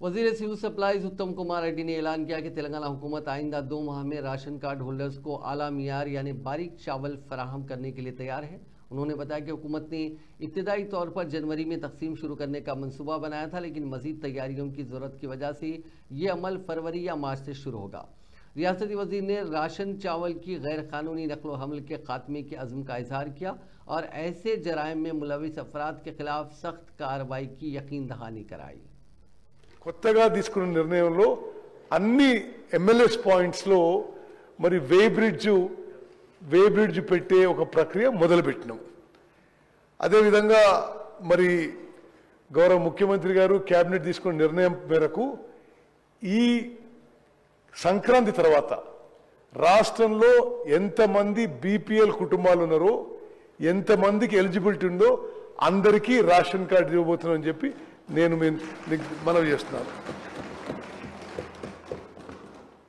वजीर civil supplies उत्तम कुमार रेड्डी ने ऐलान किया कि तेलंगाना हुकूमत आइंदा 2 माह में राशन कार्ड होल्डर्स को आला मियार यानी बारीक चावल फराहम करने के लिए तैयार है। उन्होंने बताया कि हुकूमत ने इब्तदाई तौर पर जनवरी में तकसीम शुरू करने का मंसूबा बनाया था, लेकिन मजीद तैयारियों की ज़रूरत की वजह से ये अमल फरवरी या मार्च से शुरू होगा। रियासती वजीर ने राशन चावल की गैर कानूनी नकलो हमल के खात्मे के अज़्म का इजहार किया और ऐसे जराइम में मुलविस अफराद के खिलाफ सख्त कार्रवाई की यकीन दहानी कराई। కొత్తగా తీసుకున్న నిర్ణయంలో అన్ని ఎంఎల్ఎస్ పాయింట్స్ లో మరి వే బ్రిడ్జ్ పెట్టే ఒక ప్రక్రియ మొదలుపెట్టినాం। అదే విధంగా మరి గౌరవ ముఖ్యమంత్రి గారు కేబినెట్ తీసుకున్న నిర్ణయం మేరకు ఈ సంక్రాంతి తర్వాత రాష్ట్రంలో ఎంతమంది బీపీఎల్ కుటుంబాలు ఉన్నారో ఎంతమందికి ఎలిజిబిలిటీ ఉందో అందరికీ రేషన్ కార్డు ఇవ్వబోతున్నామని చెప్పి నేను మనవి చేస్తున్నాను।